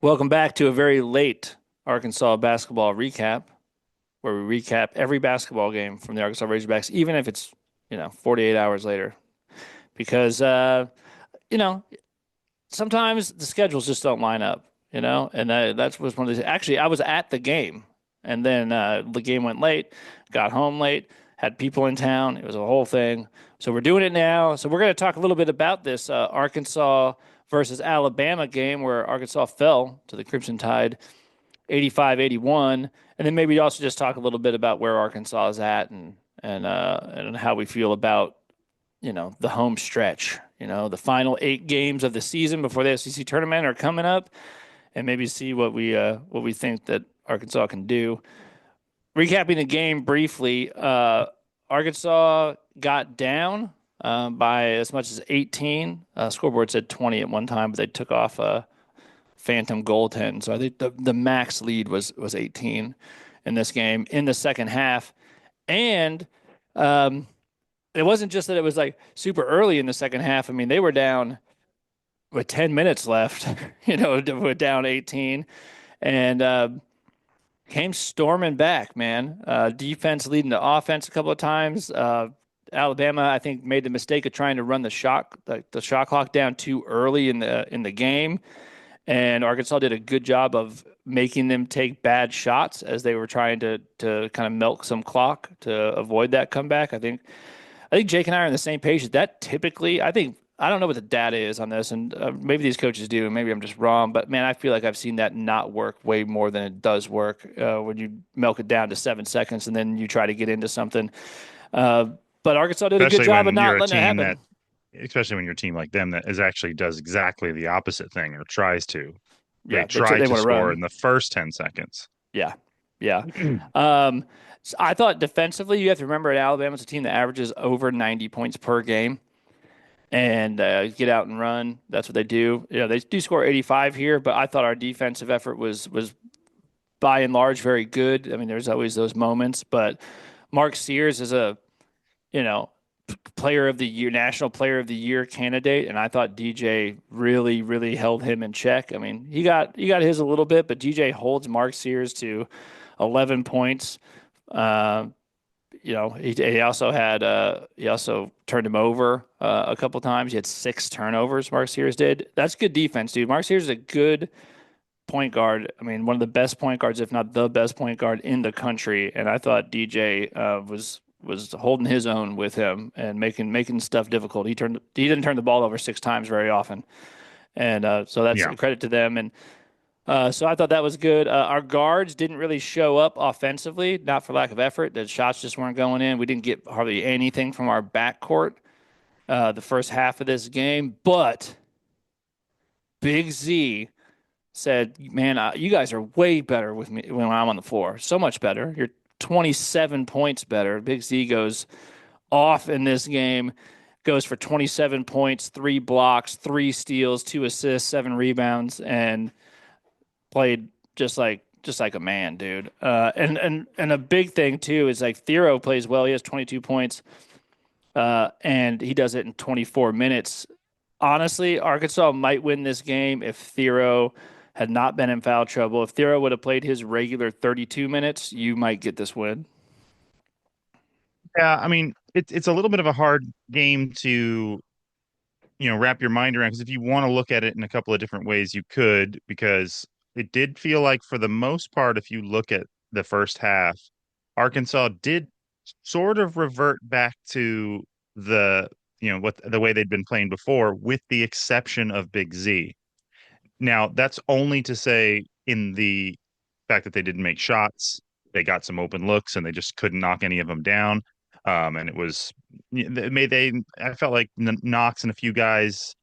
Welcome back to a very late Arkansas basketball recap, where we recap every basketball game from the Arkansas Razorbacks, even if it's 48 hours later, because you know sometimes the schedules just don't line up, and that was one of the. Actually, I was at the game, and then the game went late, got home late, had people in town. It was a whole thing. So we're doing it now. So we're going to talk a little bit about this Arkansas versus Alabama game where Arkansas fell to the Crimson Tide 85-81, and then maybe also just talk a little bit about where Arkansas is at and how we feel about the home stretch. The final 8 games of the season before the SEC tournament are coming up, and maybe see what we think that Arkansas can do. Recapping the game briefly, Arkansas got down by as much as 18. Scoreboard said 20 at one time, but they took off a phantom goaltend. So I think the max lead was 18 in this game in the second half. And it wasn't just that it was like super early in the second half. I mean, they were down with 10 minutes left, with down 18. And came storming back, man. Defense leading to offense a couple of times. Alabama, I think, made the mistake of trying to run the shot clock down too early in the game, and Arkansas did a good job of making them take bad shots as they were trying to kind of milk some clock to avoid that comeback. I think Jake and I are on the same page. That typically, I don't know what the data is on this, and maybe these coaches do, and maybe I'm just wrong. But man, I feel like I've seen that not work way more than it does work when you milk it down to 7 seconds and then you try to get into something. Uh, but Arkansas did a good especially job of when not you're a letting it team that happen. especially when you're a team like them that is actually does exactly the opposite thing or tries to. They Yeah, try they to want to score run. in the first 10 seconds. Yeah, yeah. So I thought defensively, you have to remember at Alabama's a team that averages over 90 points per game. And get out and run. That's what they do. They do score 85 here, but I thought our defensive effort was by and large very good. I mean, there's always those moments, but Mark Sears is a you know player of the year, national player of the year candidate, and I thought DJ really held him in check. I mean, he got his a little bit, but DJ holds Mark Sears to 11 points. Uh, he also turned him over a couple times. He had 6 turnovers. Mark Sears did. That's good defense, dude. Mark Sears is a good point guard. I mean, one of the best point guards, if not the best point guard in the country. And I thought DJ was holding his own with him and making stuff difficult. He didn't turn the ball over 6 times very often, and so that's Yeah. a credit to them. And so I thought that was good. Our guards didn't really show up offensively, not for lack of effort. The shots just weren't going in. We didn't get hardly anything from our backcourt the first half of this game. But Big Z said, "Man, you guys are way better with me when I'm on the floor. So much better. You're 27 points better." Big Z goes off in this game, goes for 27 points, 3 blocks, 3 steals, 2 assists, 7 rebounds, and played just like a man, dude. And a big thing too is like Thero plays well. He has 22 points, and he does it in 24 minutes. Honestly, Arkansas might win this game if Thero had not been in foul trouble. If Thero would have played his regular 32 minutes, you might get this win. Yeah, I mean, it's a little bit of a hard game to, wrap your mind around because if you want to look at it in a couple of different ways, you could, because it did feel like for the most part, if you look at the first half, Arkansas did sort of revert back to what the way they'd been playing before, with the exception of Big Z. Now, that's only to say in the fact that they didn't make shots, they got some open looks and they just couldn't knock any of them down. And it was I felt like Knox and a few guys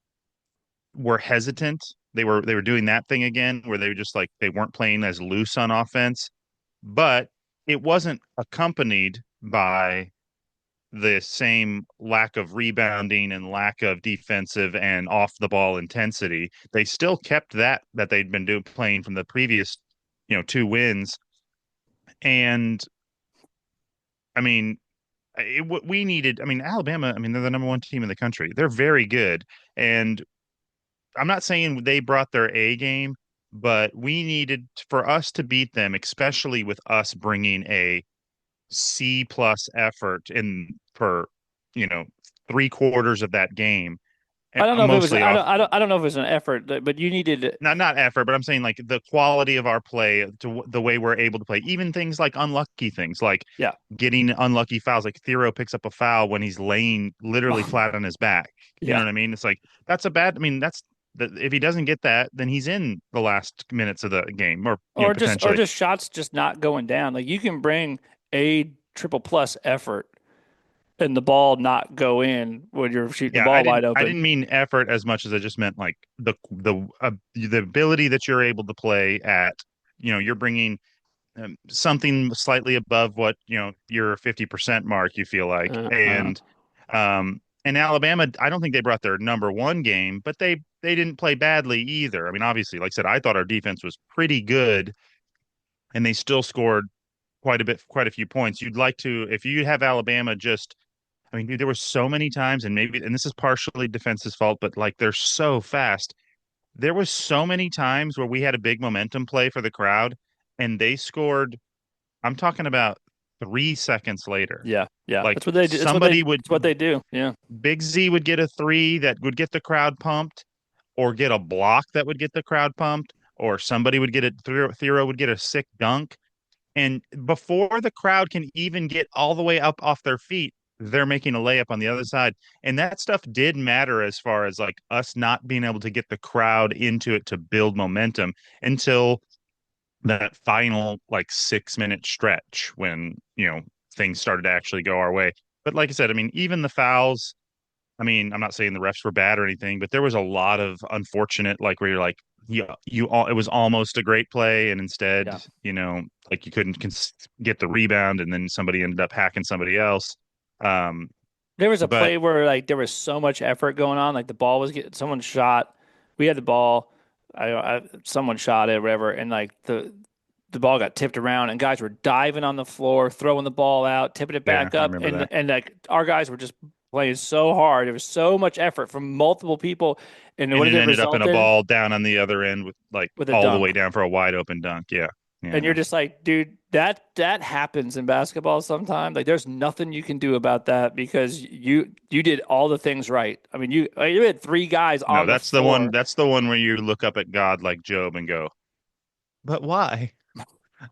were hesitant. They were doing that thing again where they were just like they weren't playing as loose on offense, but it wasn't accompanied by the same lack of rebounding and lack of defensive and off the ball intensity. They still kept that they'd been doing playing from the previous, 2 wins. And I mean, what we needed, I mean, Alabama, I mean, they're the number one team in the country. They're very good. And I'm not saying they brought their A game, but we needed for us to beat them, especially with us bringing a C plus effort in for, you know, 3/4 of that game, I don't know if it was mostly off I don't know if it was an effort, but you needed not effort, but I'm saying like the quality of our play to the way we're able to play. Even things like unlucky things, like yeah. getting unlucky fouls. Like Thero picks up a foul when he's laying literally flat on his back. You know Yeah. what I mean? It's like that's a bad. I mean, that's if he doesn't get that, then he's in the last minutes of the game, or Or potentially. just shots just not going down. Like you can bring a triple plus effort and the ball not go in when you're shooting the Yeah, ball wide I open. didn't mean effort as much as I just meant like the ability that you're able to play at. You're bringing something slightly above what your 50% mark you feel like, Uh, and Alabama, I don't think they brought their number one game, but they didn't play badly either. I mean, obviously, like I said, I thought our defense was pretty good, and they still scored quite a few points. You'd like to, if you have Alabama just, I mean, dude, there were so many times, and this is partially defense's fault, but like they're so fast. There was so many times where we had a big momentum play for the crowd, and they scored. I'm talking about 3 seconds later. yeah, yeah. Like That's what they do. somebody would, That's what they do. Yeah. Big Z would get a three that would get the crowd pumped, or get a block that would get the crowd pumped, or somebody would get it. Thero would get a sick dunk. And before the crowd can even get all the way up off their feet, they're making a layup on the other side. And that stuff did matter as far as like us not being able to get the crowd into it to build momentum until that final like 6 minute stretch when things started to actually go our way. But like I said, I mean, even the fouls, I mean, I'm not saying the refs were bad or anything, but there was a lot of unfortunate, like where you're like, yeah, you all, it was almost a great play, and instead, Yeah. like you couldn't get the rebound, and then somebody ended up hacking somebody else. Um, There was a but play where like there was so much effort going on. Like the ball was getting someone shot. We had the ball. Someone shot it, whatever, and like the ball got tipped around, and guys were diving on the floor, throwing the ball out, tipping it yeah, back I up, remember that. and like our guys were just playing so hard. There was so much effort from multiple people, and what And did it it ended up in result a in? ball down on the other end with like With a all the way dunk. down for a wide open dunk. Yeah. Yeah, I And you're know. just like, dude, that happens in basketball sometimes. Like, there's nothing you can do about that because you did all the things right. I mean, you had three guys No, on the floor. that's the one where you look up at God like Job and go, but why?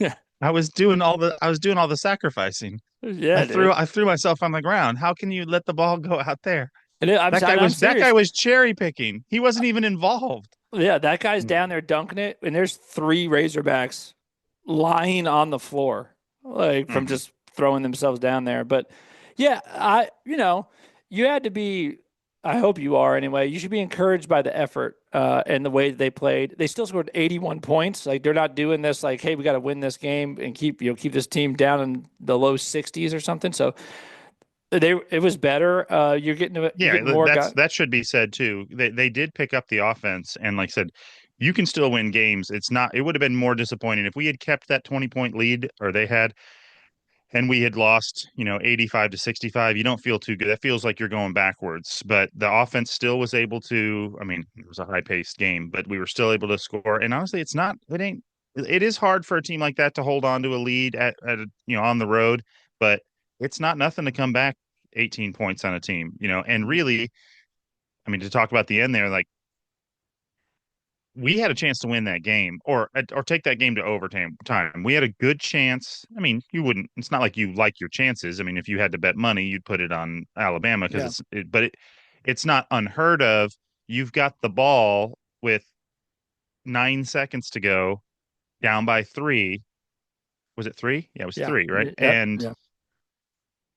Yeah, I was doing all the sacrificing. yeah, dude. I threw myself on the ground. How can you let the ball go out there? And I'm That guy serious. was cherry picking. He wasn't even involved. Yeah, that guy's Mm. down there dunking it, and there's three Razorbacks lying on the floor, like from Hmm. just throwing themselves down there. But yeah, you had to be. I hope you are anyway. You should be encouraged by the effort and the way that they played. They still scored 81 points. Like they're not doing this like, hey, we got to win this game and keep this team down in the low 60s or something. So it was better. You're Yeah, getting more guys. that should be said too. They did pick up the offense, and like I said, you can still win games. It's not. It would have been more disappointing if we had kept that 20 point lead, or they had, and we had lost, 85 to 65. You don't feel too good. That feels like you're going backwards. But the offense still was able to, I mean, it was a high-paced game, but we were still able to score. And honestly, it is hard for a team like that to hold on to a lead on the road, but it's not nothing to come back 18 points on a team. And really, I mean, to talk about the end there, like we had a chance to win that game or take that game to overtime time. We had a good chance. I mean, you wouldn't, it's not like you like your chances. I mean, if you had to bet money, you'd put it on Alabama because Yeah, it's not unheard of. You've got the ball with 9 seconds to go, down by three. Was it three? Yeah, it was yeah, three, right? yep, And yeah.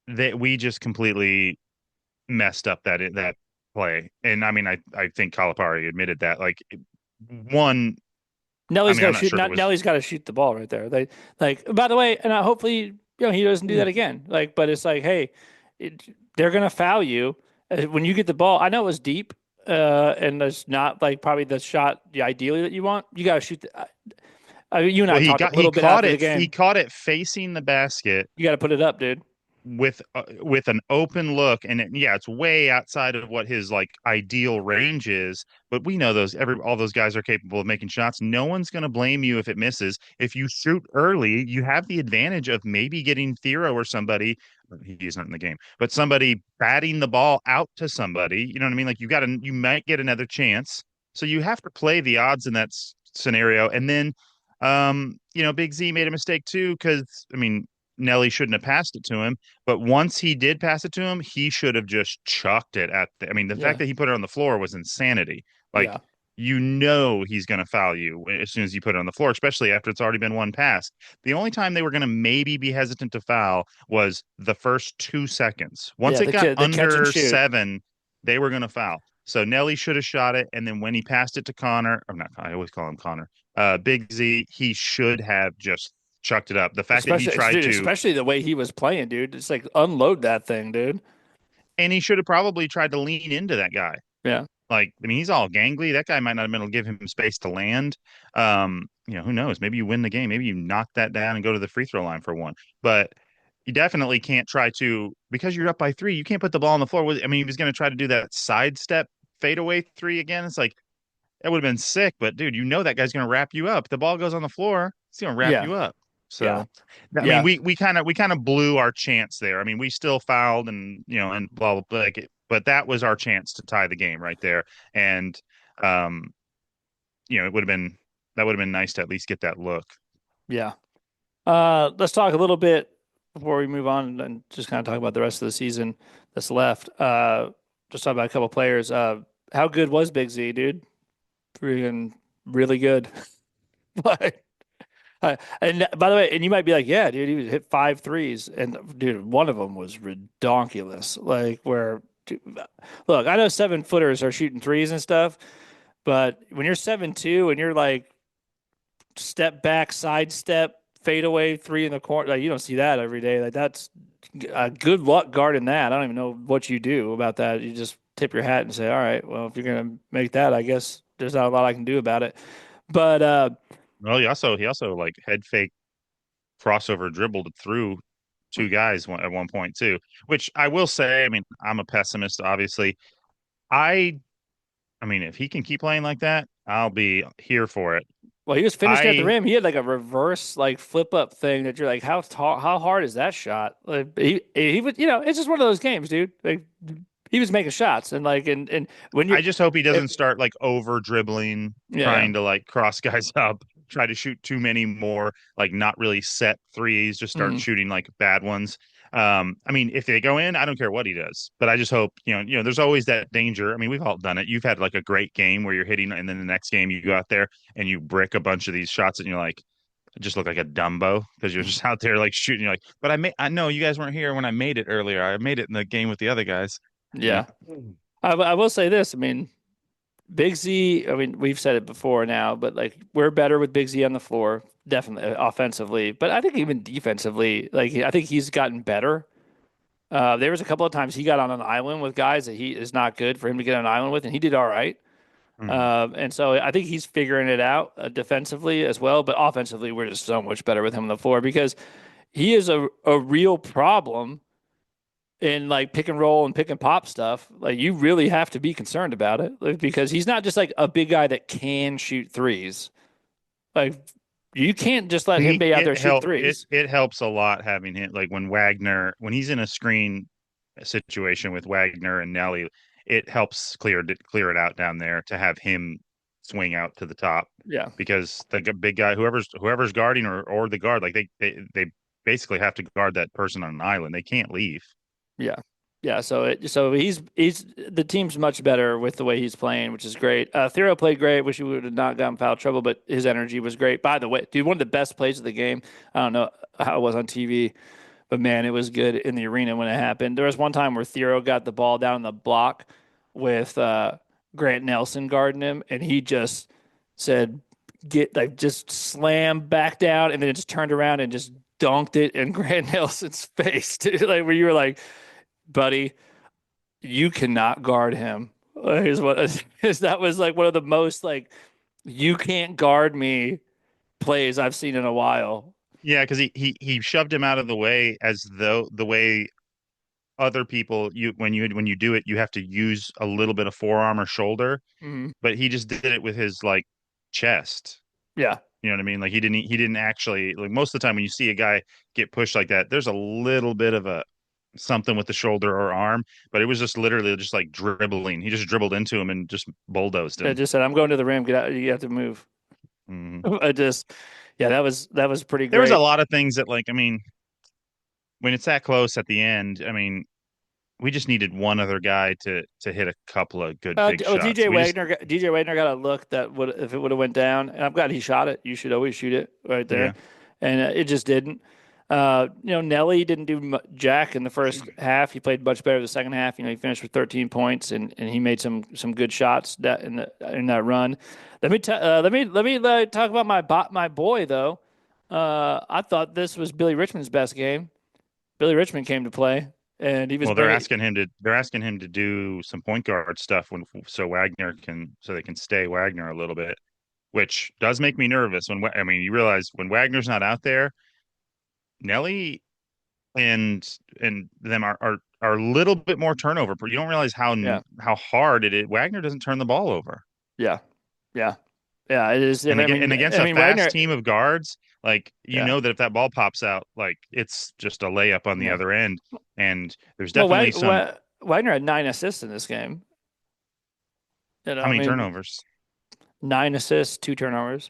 that we just completely messed up that play. And I mean, I think Calipari admitted that. Like one, I Nelly's mean, got I'm to not shoot. sure if it Not was. Nelly's got to shoot the ball right there. They like. By the way, and hopefully, he doesn't do Yeah. that again. Like, but it's like, hey, they're gonna foul you when you get the ball. I know it was deep, and it's not like probably the shot ideally that you want. You got to shoot. You and I Well, talked a little bit after the he game. caught it facing the basket, You got to put it up, dude. with an open look, and yeah, it's way outside of what his like ideal range is, but we know all those guys are capable of making shots. No one's going to blame you if it misses. If you shoot early, you have the advantage of maybe getting Thero or somebody. He's not in the game, but somebody batting the ball out to somebody. You know what I mean? Like you might get another chance. So you have to play the odds in that scenario. And then, Big Z made a mistake too, because I mean, Nelly shouldn't have passed it to him. But once he did pass it to him, he should have just chucked it I mean, the fact Yeah. that he put it on the floor was insanity. Like, Yeah. he's going to foul you as soon as you put it on the floor, especially after it's already been one pass. The only time they were going to maybe be hesitant to foul was the first 2 seconds. Once Yeah. it got The catch and under shoot. 7, they were going to foul. So Nelly should have shot it. And then when he passed it to Connor, I'm not, I always call him Connor, Big Z, he should have just chucked it up. The fact that he Especially, tried dude, to especially the way he was playing, dude. It's like unload that thing, dude. and he should have probably tried to lean into that guy. Yeah. Like, I mean, he's all gangly. That guy might not have been able to give him space to land. Who knows? Maybe you win the game. Maybe you knock that down and go to the free throw line for one. But you definitely can't try to, because you're up by 3, you can't put the ball on the floor. I mean, he was going to try to do that sidestep fadeaway 3 again. It's like, that would have been sick, but dude, that guy's going to wrap you up. The ball goes on the floor, it's going to wrap Yeah. you up. Yeah. So, I mean, Yeah. we kind of blew our chance there. I mean, we still fouled and blah blah blah. But that was our chance to tie the game right there. And um, it would have been nice to at least get that look. Yeah. Let's talk a little bit before we move on and just kind of talk about the rest of the season that's left. Just talk about a couple players. How good was Big Z, dude? Freaking really good. Like, and by the way, and you might be like, yeah, dude, he hit 5 threes, and dude, one of them was redonkulous. Like where, dude, look, I know 7-footers are shooting threes and stuff, but when you're 7'2" and you're like step back, sidestep, fadeaway three in the corner, like you don't see that every day. Like that's good luck guarding that. I don't even know what you do about that. You just tip your hat and say, all right, well, if you're gonna make that, I guess there's not a lot I can do about it. But Well, he also like head fake crossover dribbled through 2 guys at one point too, which I will say, I mean, I'm a pessimist, obviously. I I mean, if he can keep playing like that, I'll be here for it. well, he was finishing at the I rim. He had like a reverse like flip up thing that you're like, how hard is that shot? Like he was, it's just one of those games, dude. Like he was making shots and like and when you're I just hope he if doesn't start like over dribbling, yeah. trying to like cross guys up, try to shoot too many more like not really set threes, just start Mm, shooting like bad ones. I mean, if they go in, I don't care what he does, but I just hope, there's always that danger. I mean, we've all done it. You've had like a great game where you're hitting, and then the next game you go out there and you brick a bunch of these shots, and you're like, just look like a Dumbo because you're just out there like shooting. You're like, but I know you guys weren't here when I made it earlier. I made it in the game with the other guys. yeah. I will say this. I mean, Big Z, I mean, we've said it before now, but like we're better with Big Z on the floor, definitely offensively. But I think even defensively, like I think he's gotten better. There was a couple of times he got on an island with guys that he is not good for him to get on an island with, and he did all right. Mhm. And so I think he's figuring it out defensively as well. But offensively, we're just so much better with him on the floor because he is a real problem in like pick and roll and pick and pop stuff. Like you really have to be concerned about it like, because he's not just like a big guy that can shoot threes. Like you can't just let him He be out there it shooting help it threes. it helps a lot having him like when he's in a screen situation with Wagner and Nelly, it helps clear it out down there to have him swing out to the top Yeah. because big guy whoever's guarding or the guard like they basically have to guard that person on an island. They can't leave. Yeah. Yeah, so he's the team's much better with the way he's playing, which is great. Thero played great. Wish he would have not gotten foul trouble, but his energy was great. By the way, dude, one of the best plays of the game. I don't know how it was on TV, but man, it was good in the arena when it happened. There was one time where Thero got the ball down the block with Grant Nelson guarding him, and he just said, "Get like just slam back down," and then it just turned around and just dunked it in Grant Nelson's face, dude. Like where you were like, buddy, you cannot guard him. Is what is that was like one of the most like you can't guard me plays I've seen in a while. Yeah, because he shoved him out of the way as though the way other people when you do it, you have to use a little bit of forearm or shoulder, Mhm. but he just did it with his like chest. Yeah. You know what I mean? Like he didn't actually like most of the time when you see a guy get pushed like that, there's a little bit of a something with the shoulder or arm, but it was just literally just like dribbling. He just dribbled into him and just bulldozed I him. just said, I'm going to the rim. Get out. You have to move. Mhm. I just, yeah, that was pretty There was a great. lot of things that like I mean, when it's that close at the end, I mean, we just needed one other guy to hit a couple of good big shots. DJ We just Wagner, DJ Wagner got a look that would if it would have went down, and I'm glad he shot it. You should always shoot it right there, yeah. and it just didn't. Nelly didn't do jack in the first half. He played much better the second half. He finished with 13 points, and he made some good shots in that run. Let me talk about my boy though. I thought this was Billy Richmond's best game. Billy Richmond came to play, and he was Well, bringing. they're asking him to do some point guard stuff so they can stay Wagner a little bit, which does make me nervous I mean, you realize when Wagner's not out there, Nelly and them are a little bit more turnover. You don't realize Yeah, how hard it is. Wagner doesn't turn the ball over. yeah, yeah, yeah. It is. I mean, And I against a mean fast Wagner. team of guards, like you Yeah, know that if that ball pops out, like it's just a layup on the yeah. other end. And there's Well, definitely some Wagner had 9 assists in this game. how I many mean, turnovers? 9 assists, 2 turnovers.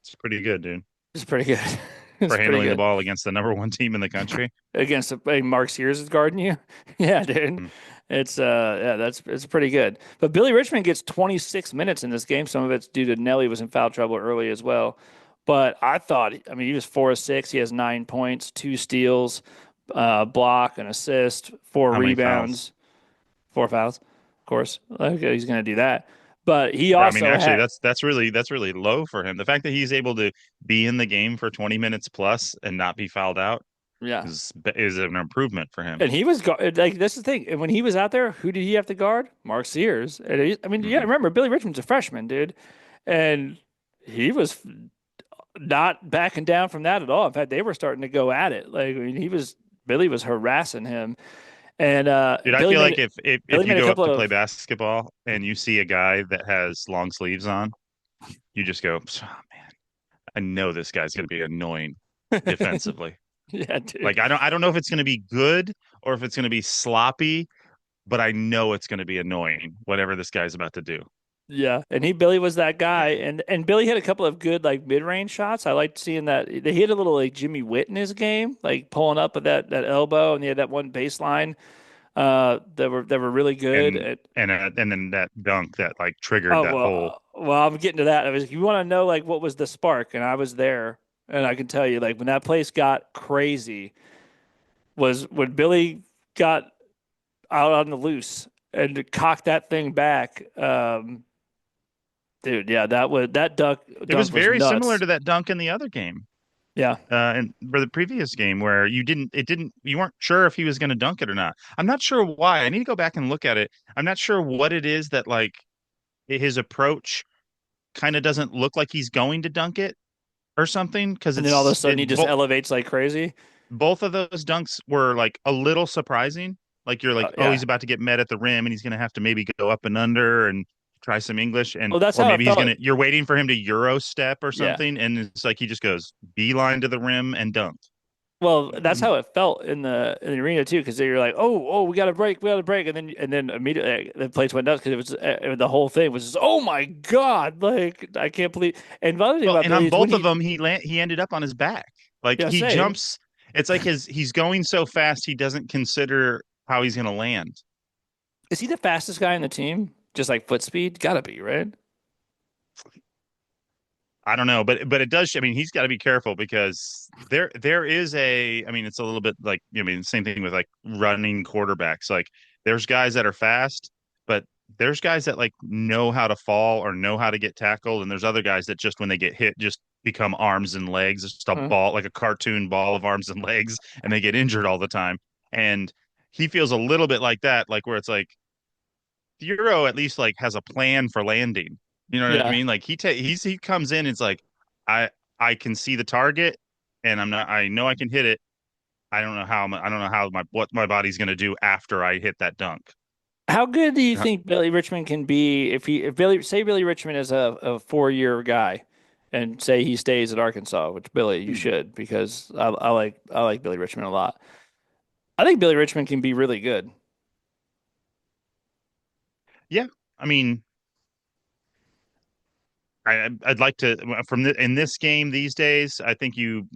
It's pretty good, dude, It's pretty good. for It's pretty handling the good ball against the number one team in the country. against Mark Sears is guarding you. Yeah, dude. Hmm. It's yeah, it's pretty good. But Billy Richmond gets 26 minutes in this game. Some of it's due to Nelly was in foul trouble early as well. But I mean, he was 4 of 6. He has 9 points, 2 steals, block, an assist, four How many fouls? rebounds, 4 fouls. Of course, like he's going to do that. But he I mean, also actually, had, that's really low for him. The fact that he's able to be in the game for 20 minutes plus and not be fouled out yeah. is an improvement for him. And he was like, this is the thing. And when he was out there, who did he have to guard? Mark Sears. I mean, yeah, Hmm. remember Billy Richmond's a freshman, dude, and he was not backing down from that at all. In fact, they were starting to go at it. Like, I mean, Billy was harassing him, and Dude, I Billy feel like made Billy if you made a go up couple to play of basketball and you see a guy that has long sleeves on, you just go, "Oh, man, I know this guy's going to be annoying defensively." yeah, dude. Like I don't know if it's going to be good or if it's going to be sloppy, but I know it's going to be annoying whatever this guy's about to do. Yeah, and Billy was that guy, and Billy hit a couple of good like mid range shots. I liked seeing that they hit a little like Jimmy Witt in his game, like pulling up at that elbow, and he had that one baseline that were really good. And then that dunk that like triggered Oh that whole well, I'm getting to that. I was, you want to know like what was the spark, and I was there, and I can tell you like when that place got crazy was when Billy got out on the loose and cocked that thing back. Dude, yeah, that it was dunk was very similar nuts. to that dunk in the other game. Yeah. And for the previous game where you weren't sure if he was going to dunk it or not. I'm not sure why. I need to go back and look at it. I'm not sure what it is that like his approach kind of doesn't look like he's going to dunk it or something because And then all of a sudden he just elevates like crazy. both of those dunks were like a little surprising. Like you're like, oh, Yeah. he's about to get met at the rim and he's going to have to maybe go up and under and try some English and Well, that's or how it maybe he's felt. gonna you're waiting for him to Euro step or Yeah. something and it's like he just goes beeline to the rim and dunked. Well, that's how it felt in the arena too, because they were like, "Oh, we got to break, we got to break," and then immediately the place went nuts because the whole thing was just, "Oh my God!" Like I can't believe. And the other thing Well, about and Billy on is when both of them, he ended up on his back. Like yeah, he say, jumps. It's like he's going so fast he doesn't consider how he's going to land. is he the fastest guy in the team? Just like foot speed, gotta be right. I don't know, but it does. I mean, he's got to be careful because there is a. I mean, it's a little bit like I mean, same thing with like running quarterbacks. Like there's guys that are fast, but there's guys that like know how to fall or know how to get tackled, and there's other guys that just when they get hit just become arms and legs, it's just a Huh? ball like a cartoon ball of arms and legs, and they get injured all the time. And he feels a little bit like that, like where it's like the Euro at least like has a plan for landing. You know what I Yeah. mean? Like he comes in, it's like I I can see the target and I'm not. I know I can hit it. I don't know how my what my body's going to do after I hit that dunk. How good do you Uh, think Billy Richmond can be if Billy Richmond is a 4 year guy and say he stays at Arkansas, which Billy you should because I like Billy Richmond a lot. I think Billy Richmond can be really good. yeah, I mean, I'd like to in this game these days. I think you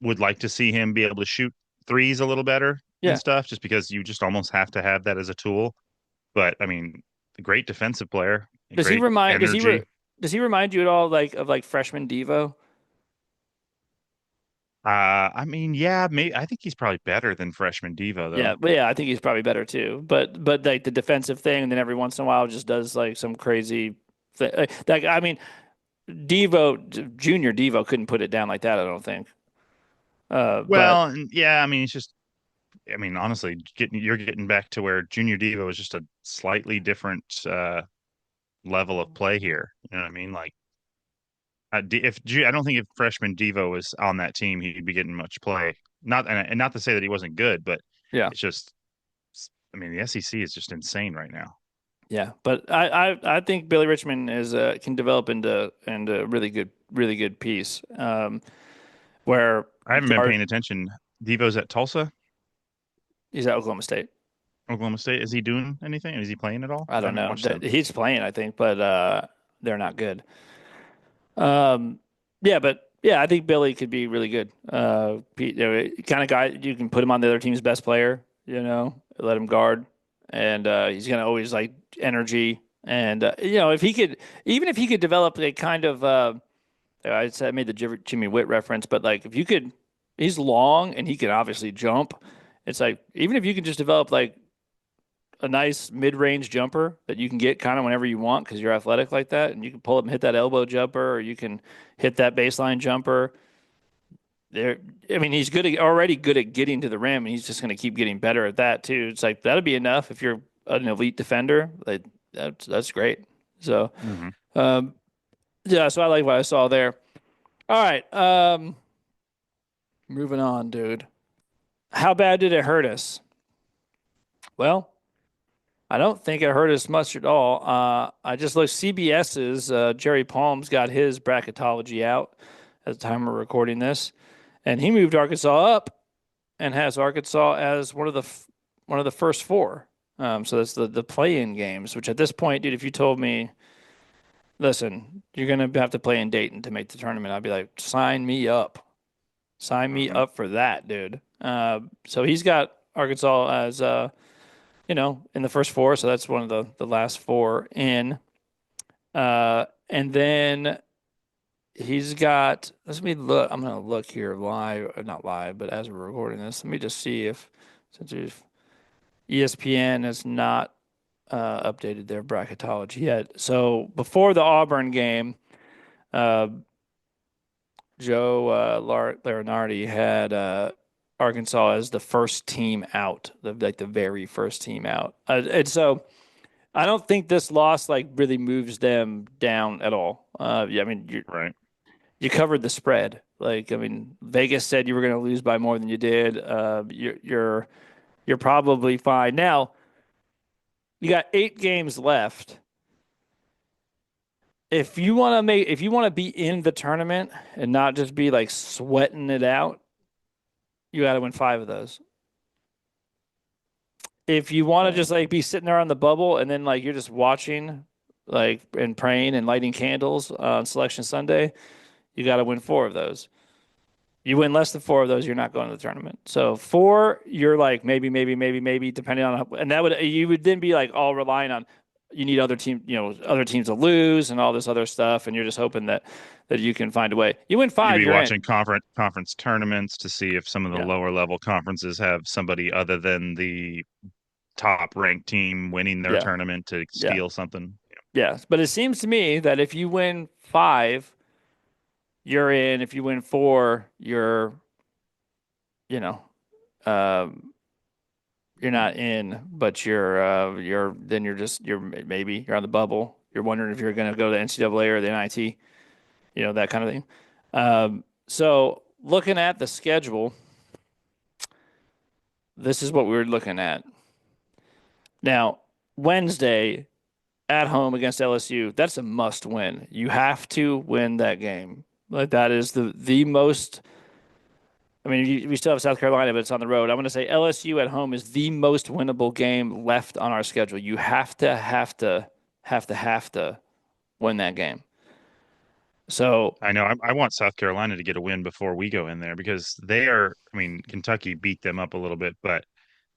would like to see him be able to shoot threes a little better and Yeah. stuff, just because you just almost have to have that as a tool. But I mean, a great defensive player, a Does he great remind energy. does he remind you at all like of like freshman Devo? I mean, yeah, I think he's probably better than freshman Devo though. Yeah, but yeah, I think he's probably better too. But like the defensive thing, and then every once in a while just does like some crazy thing. Like I mean, Junior Devo couldn't put it down like that. I don't think. But Well, and yeah, I mean, it's just, I mean, honestly, you're getting back to where Junior Devo is just a slightly different level of play here. You know what I mean? Like, I don't think if freshman Devo was on that team, he'd be getting much play. Not and not to say that he wasn't good, but yeah, it's just, I mean, the SEC is just insane right now. yeah. But I think Billy Richmond is can develop into a really good piece. Where I haven't been paying attention. Devo's at Tulsa, he's at Oklahoma State. Oklahoma State. Is he doing anything? Is he playing at all? I I don't haven't know. watched them. He's playing, I think, but they're not good. Um, yeah, but yeah, I think Billy could be really good. Kind of guy you can put him on the other team's best player. Let him guard, and he's gonna always like energy. And if he could, even if he could develop a kind of, I said I made the Jimmy Witt reference, but like if you could, he's long and he can obviously jump. It's like even if you can just develop like a nice mid-range jumper that you can get kind of whenever you want because you're athletic like that, and you can pull up and hit that elbow jumper, or you can hit that baseline jumper. There, I mean, already good at getting to the rim, and he's just going to keep getting better at that too. It's like that'd be enough if you're an elite defender. Like that's great. So, Hmm. um, yeah, so I like what I saw there. All right, moving on, dude. How bad did it hurt us? Well, I don't think it hurt us much at all. I just looked CBS's Jerry Palm's got his bracketology out at the time we're recording this, and he moved Arkansas up and has Arkansas as one of the first four. So that's the play-in games. Which at this point, dude, if you told me, listen, you're gonna have to play in Dayton to make the tournament, I'd be like, sign me Hmm. up for that, dude. So he's got Arkansas as in the first four. So that's one of the last four in. And then he's got, let me look. I'm going to look here live, not live, but as we're recording this, let me just see if, since ESPN has not updated their bracketology yet. So before the Auburn game, uh, Joe Larinardi had Arkansas as the first team out, like the very first team out. And so I don't think this loss like really moves them down at all. Yeah, I mean Right. you covered the spread. Like I mean, Vegas said you were going to lose by more than you did. You're probably fine now. You got 8 games left. If you want to be in the tournament and not just be like sweating it out, you got to win 5 of those. If you want to Right. just like be sitting there on the bubble and then like you're just watching like and praying and lighting candles on Selection Sunday, you got to win 4 of those. You win less than 4 of those, you're not going to the tournament. So 4, you're like maybe, depending on how, and that would you would then be like all relying on you need other teams to lose and all this other stuff, and you're just hoping that you can find a way. You win You'd 5, be you're in. watching conference tournaments to see if some of the Yeah, lower level conferences have somebody other than the top ranked team winning their yeah, tournament to yeah, steal something. yeah. But it seems to me that if you win 5, you're in. If you win 4, you know, um, you're not in, but you're on the bubble. You're wondering if you're going to go to the NCAA or the NIT, that kind of thing. So looking at the schedule, this is what we were looking at. Now, Wednesday at home against LSU, that's a must win. You have to win that game. Like that is the most. I mean, we still have South Carolina, but it's on the road. I'm going to say LSU at home is the most winnable game left on our schedule. You have to win that game. So, I know. I want South Carolina to get a win before we go in there because they are, I mean, Kentucky beat them up a little bit, but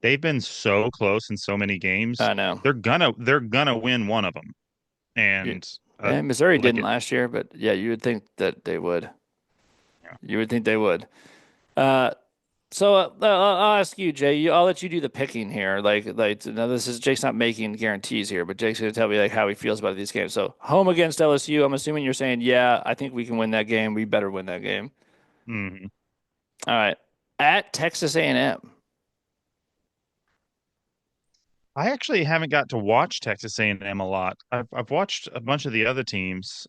they've been so close in so many games. I know. They're gonna win one of them. Yeah. And And Missouri like didn't it, last year, but yeah, you would think that they would. yeah. You would think they would. Uh, I'll ask you, Jay. I'll let you do the picking here. Now this is Jake's not making guarantees here, but Jake's going to tell me like how he feels about these games. So home against LSU, I'm assuming you're saying, yeah, I think we can win that game. We better win that game. Mhm. All right, at Texas A&M. I actually haven't got to watch Texas A&M a lot. I've watched a bunch of the other teams.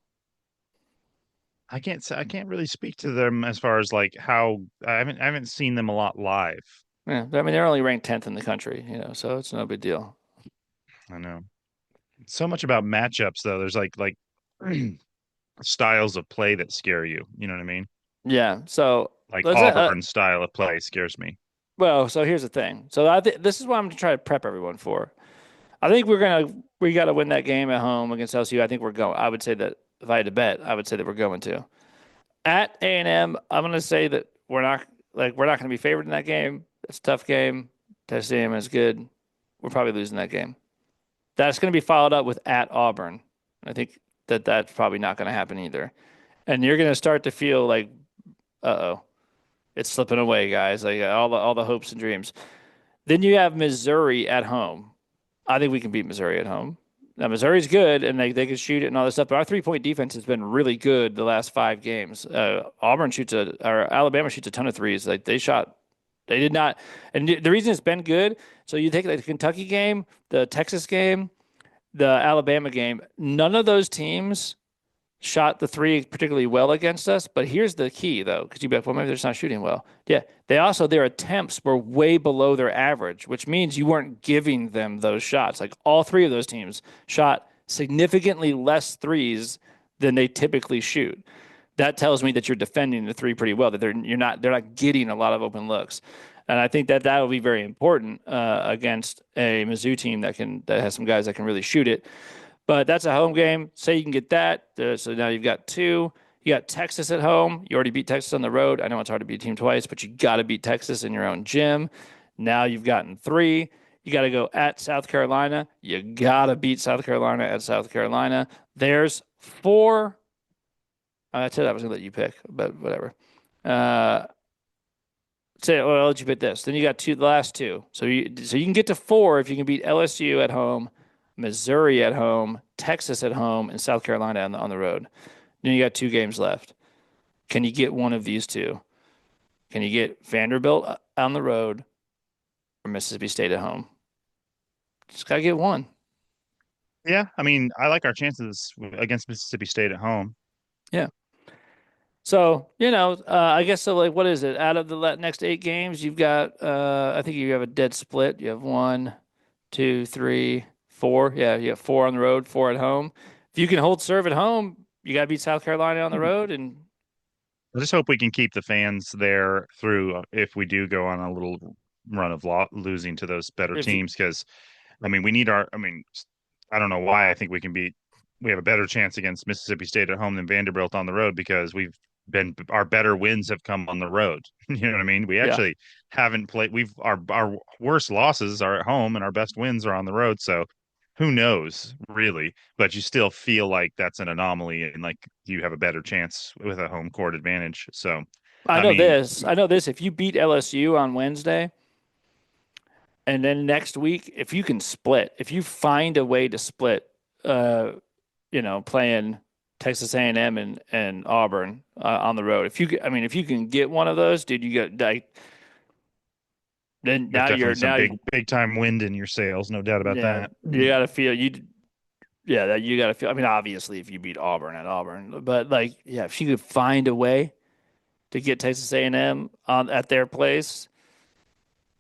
I can't really speak to them as far as like how I haven't seen them a lot live. Yeah, I mean they're only ranked 10th in the country, so it's no big deal. I know. So much about matchups though. There's like styles of play that scare you. You know what I mean? Yeah, so Like let's Auburn's style of play scares me. so here's the thing. So this is what I'm going to try to prep everyone for. I think we got to win that game at home against LSU. I think we're going. I would say that if I had to bet, I would say that we're going to. At A&M, I'm going to say that we're not going to be favored in that game. It's a tough game. Texas A&M is good. We're probably losing that game. That's going to be followed up with at Auburn. I think that that's probably not going to happen either. And you're going to start to feel like, uh-oh, it's slipping away, guys. Like all the hopes and dreams. Then you have Missouri at home. I think we can beat Missouri at home. Now Missouri's good and they can shoot it and all this stuff, but our 3-point defense has been really good the last 5 games. Or Alabama shoots a ton of threes. Like they did not, and the reason it's been good. So you take like the Kentucky game, the Texas game, the Alabama game. None of those teams shot the three particularly well against us. But here's the key, though, because you'd be like, well, maybe they're just not shooting well. Yeah, their attempts were way below their average, which means you weren't giving them those shots. Like all three of those teams shot significantly less threes than they typically shoot. That tells me that you're defending the three pretty well. That they're not getting a lot of open looks. And I think that will be very important against a Mizzou team that has some guys that can really shoot it. But that's a home game. Say you can get that. So now you've got two. You got Texas at home. You already beat Texas on the road. I know it's hard to beat a team twice, but you got to beat Texas in your own gym. Now you've gotten three. You got to go at South Carolina. You got to beat South Carolina at South Carolina. There's four. I said I was going to let you pick, but whatever. Uh, well, I'll let you pick this. Then you got the last two. So you can get to four if you can beat LSU at home, Missouri at home, Texas at home, and South Carolina on the road. Then you got 2 games left. Can you get one of these two? Can you get Vanderbilt on the road or Mississippi State at home? Just gotta get one. Yeah, I mean, I like our chances against Mississippi State at home. Yeah. So, I guess so. Like, what is it? Out of the next 8 games, you've got, I think you have a dead split. You have 1, 2, 3, 4. Yeah, you have 4 on the road, 4 at home. If you can hold serve at home, you got to beat South Carolina on the road. And I just hope we can keep the fans there through if we do go on a little run of losing to those better if you, teams because I mean we need our I mean I don't know why I think we have a better chance against Mississippi State at home than Vanderbilt on the road because we've been our better wins have come on the road. You know what I mean? We yeah, actually haven't played we've our worst losses are at home and our best wins are on the road. So who knows really, but you still feel like that's an anomaly and like you have a better chance with a home court advantage. So I I know mean, this. I know this. If you beat LSU on Wednesday, and then next week, if you can split, if you find a way to split, uh, playing Texas A&M and Auburn on the road. If you can get one of those, dude, you get like then there's now definitely you're some now big time wind in your sails, no doubt about yeah that. you got to feel you yeah that you got to feel. I mean, obviously, if you beat Auburn at Auburn, but like yeah, if you could find a way. to get Texas A&M on at their place.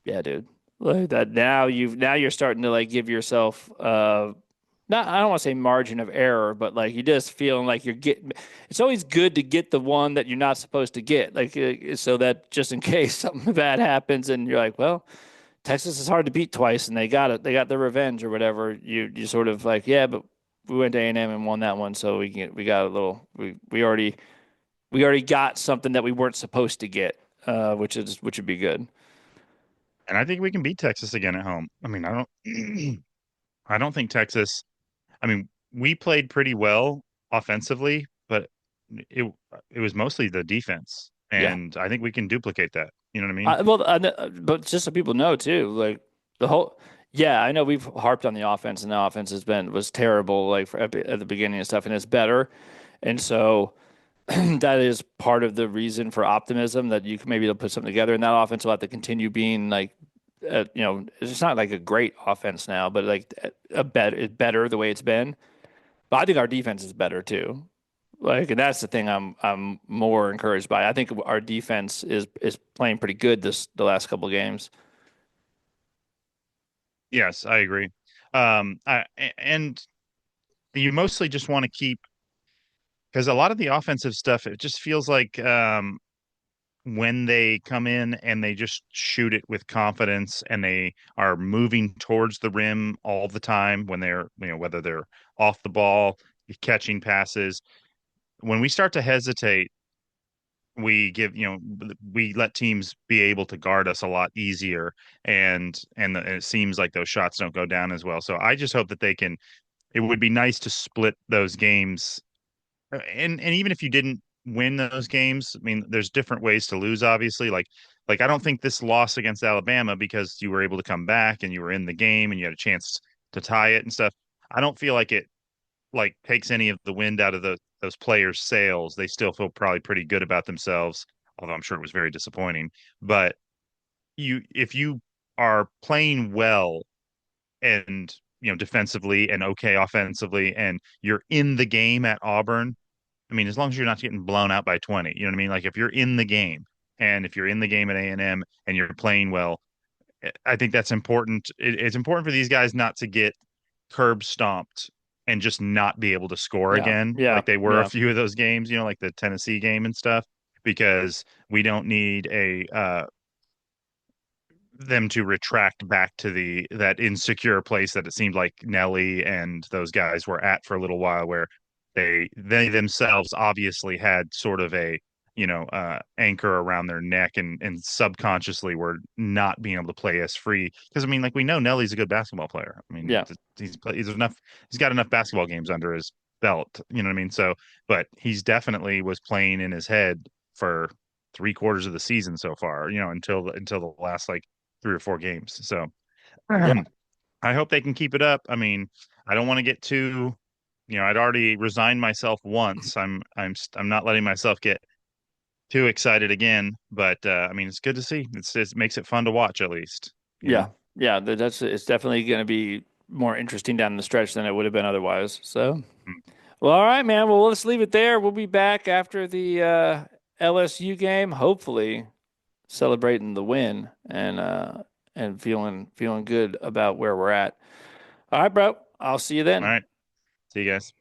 Yeah, dude. Like that now you're starting to like give yourself not I don't want to say margin of error, but like you just feeling like you're getting it's always good to get the one that you're not supposed to get. Like so that just in case something bad happens and you're like, well, Texas is hard to beat twice and they got it. They got their revenge or whatever. You sort of like, yeah, but we went to A&M and M and won that one, so we got a little we already got something that we weren't supposed to get, which would be good. And I think we can beat Texas again at home. I mean, I don't I don't think Texas, I memean, we played pretty well offensively, but it it was mostly the defense. Yeah. And I think we can duplicate that. You know what I mean? But just so people know too, like the whole, yeah, I know we've harped on the offense, and the offense was terrible, like at the beginning and stuff, and it's better, and so that is part of the reason for optimism that you can maybe they'll put something together, and that offense will have to continue being like, it's not like a great offense now, but like it's better the way it's been. But I think our defense is better too. Like, and that's the thing I'm more encouraged by. I think our defense is playing pretty good the last couple of games. Yes, I agree. And you mostly just want to keep because a lot of the offensive stuff, it just feels like when they come in and they just shoot it with confidence and they are moving towards the rim all the time when they're, whether they're off the ball, catching passes. When we start to hesitate, we give, we let teams be able to guard us a lot easier and it seems like those shots don't go down as well. So I just hope that they can it would be nice to split those games and even if you didn't win those games, I mean, there's different ways to lose, obviously. Like I don't think this loss against Alabama because you were able to come back and you were in the game and you had a chance to tie it and stuff. I don't feel like it like takes any of the wind out of those players' sails. They still feel probably pretty good about themselves, although I'm sure it was very disappointing. But if you are playing well and defensively and okay offensively and you're in the game at Auburn, I mean, as long as you're not getting blown out by 20, you know what I mean? Like if you're in the game and if you're in the game at A&M and M and you're playing well, I think that's important. It's important for these guys not to get curb stomped and just not be able to score Yeah, again, yeah, like they were a yeah, few of those games, like the Tennessee game and stuff, because we don't need a them to retract back to the that insecure place that it seemed like Nelly and those guys were at for a little while, where they themselves obviously had sort of a anchor around their neck and subconsciously were not being able to play as free because I mean like we know Nelly's a good basketball player. I mean yeah, he's got enough basketball games under his belt, you know what I mean? So but he's definitely was playing in his head for three-quarters of the season so far, until the last like 3 or 4 games. So yeah, I hope they can keep it up. I mean, I don't want to get too, I'd already resigned myself once. I'm not letting myself get too excited again. But I mean, it's good to see. It makes it fun to watch at least. You yeah, know. yeah. That's it's definitely going to be more interesting down the stretch than it would have been otherwise. So, Mm. well, all right, man. Well, let's leave it there. We'll be back after the LSU game, hopefully celebrating the win and feeling good about where we're at. All right, bro. I'll see you All then. right. See you guys.